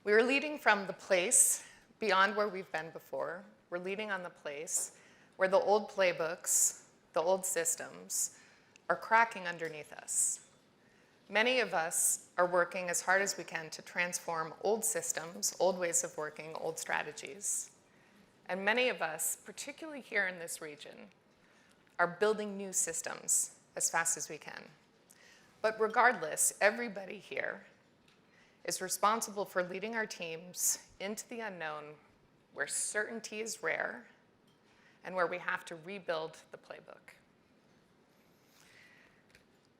We are leading from the place beyond where we've been before. We're leading on the place where the old playbooks, the old systems, are cracking underneath us. Many of us are working as hard as we can to transform old systems, old ways of working, old strategies. And many of us, particularly here in this region, are building new systems as fast as we can. But regardless, everybody here is responsible for leading our teams into the unknown where certainty is rare and where we have to rebuild the playbook.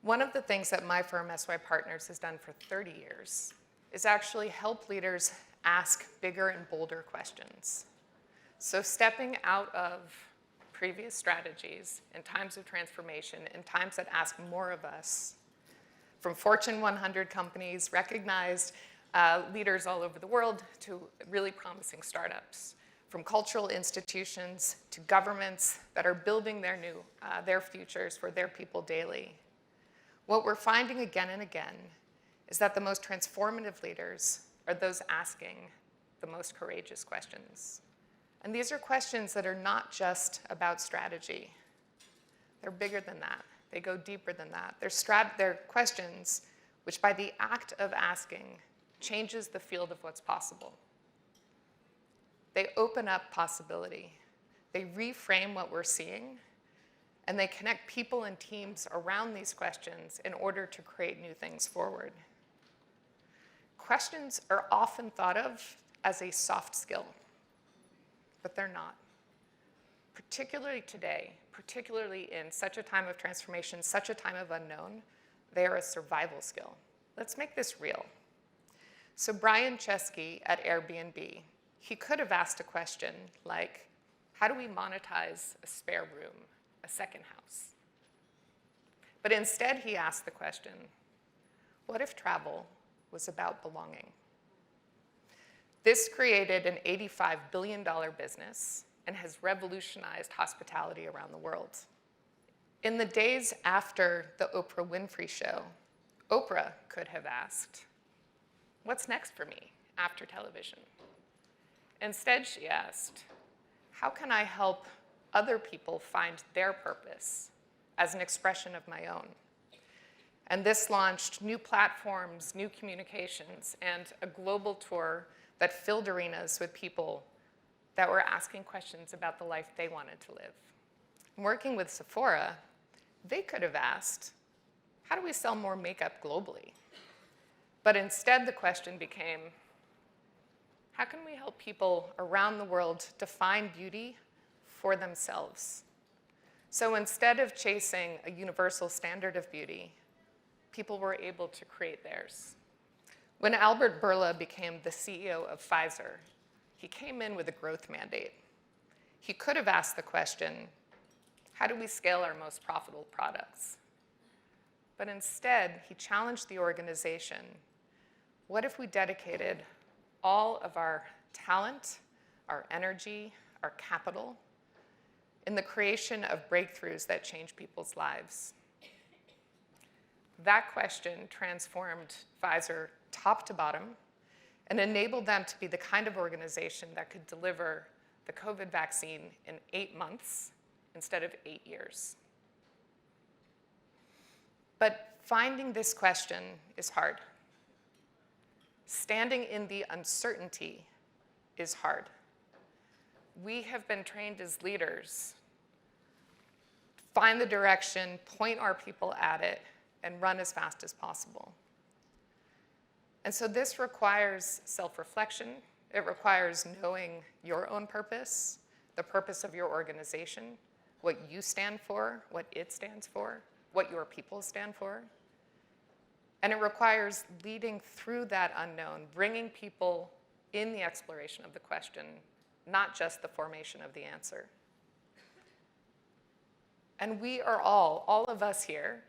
One of the things that my firm, SYPartners, has done for 30 years is actually help leaders ask bigger and bolder questions. So stepping out of previous strategies in times of transformation, in times that ask more of us, from Fortune 100 companies, recognized leaders all over the world, to really promising startups, from cultural institutions to governments that are building their futures for their people daily. What we're finding again and again is that the most transformative leaders are those asking the most courageous questions. And these are questions that are not just about strategy. They're bigger than that. They go deeper than that. They're questions which, by the act of asking, changes the field of what's possible. They open up possibility. They reframe what we're seeing, and they connect people and teams around these questions in order to create new things forward. Questions are often thought of as a soft skill, but they're not. Particularly today, particularly in such a time of transformation, such a time of unknown, they are a survival skill. Let's make this real. So Brian Chesky at Airbnb, he could have asked a question like, how do we monetize a spare room, a second house? But instead he asked the question, what if travel was about belonging? This created an $85 billion business and has revolutionized hospitality around the world. In the days after the Oprah Winfrey Show, Oprah could have asked, what's next for me after television? Instead, she asked, how can I help other people find their purpose as an expression of my own? And this launched new platforms, new communications, and a global tour that filled arenas with people that were asking questions about the life they wanted to live. Working with Sephora, they could have asked, how do we sell more makeup globally? But instead the question became, how can we help people around the world define beauty for themselves? So instead of chasing a universal standard of beauty, people were able to create theirs. When Albert Bourla became the CEO of Pfizer, he came in with a growth mandate. He could have asked the question, how do we scale our most profitable products? But instead, he challenged the organization, what if we dedicated all of our talent, our energy, our capital in the creation of breakthroughs that change people's lives? That question transformed Pfizer top to bottom and enabled them to be the kind of organization that could deliver the COVID vaccine in 8 months instead of 8 years. But finding this question is hard. Standing in the uncertainty is hard. We have been trained as leaders to find the direction, point our people at it, and run as fast as possible. And so this requires self-reflection. It requires knowing your own purpose, the purpose of your organization, what you stand for, what it stands for, what your people stand for. And it requires leading through that unknown, bringing people in the exploration of the question, not just the formation of the answer. And we are all of us here,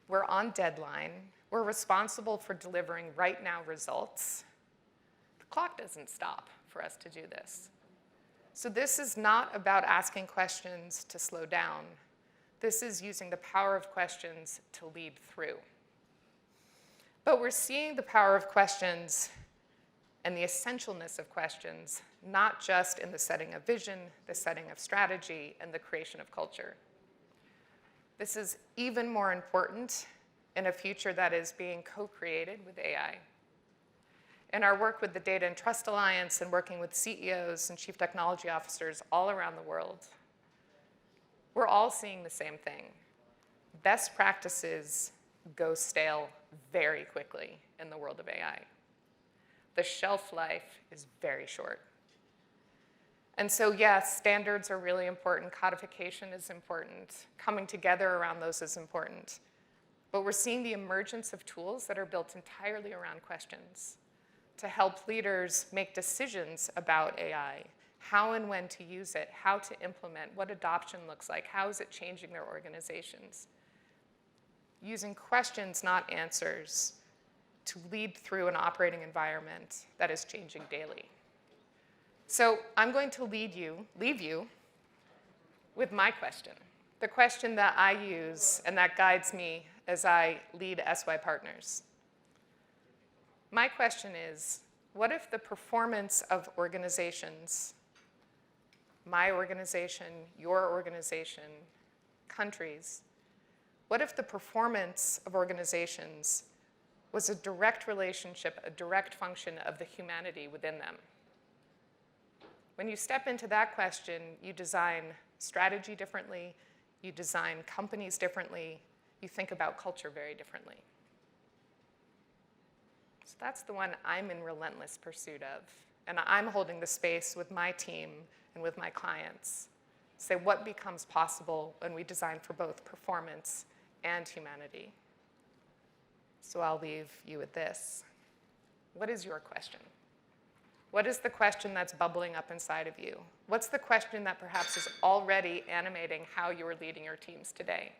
we're on deadline. We're responsible for delivering right now results. The clock doesn't stop for us to do this. So this is not about asking questions to slow down. This is using the power of questions to lead through. But we're seeing the power of questions and the essentialness of questions, not just in the setting of vision, the setting of strategy, and the creation of culture. This is even more important in a future that is being co-created with AI. In our work with the Data and Trust Alliance and working with CEOs and chief technology officers all around the world, we're all seeing the same thing. Best practices go stale very quickly in the world of AI. The shelf life is very short. And so, yes, standards are really important. Codification is important. Coming together around those is important. But we're seeing the emergence of tools that are built entirely around questions to help leaders make decisions about AI, how and when to use it, how to implement, what adoption looks like, how is it changing their organizations. Using questions, not answers, to lead through an operating environment that is changing daily. So I'm going to leave you with my question, the question that I use and that guides me as I lead SYPartners. My question is, what if the performance of organizations, my organization, your organization, countries, what if the performance of organizations was a direct relationship, a direct function of the humanity within them? When you step into that question, you design strategy differently, you design companies differently, you think about culture very differently. So that's the one I'm in relentless pursuit of. And I'm holding the space with my team and with my clients. Say what becomes possible when we design for both performance and humanity. So I'll leave you with this. What is your question? What is the question that's bubbling up inside of you? What's the question that perhaps is already animating how you are leading your teams today?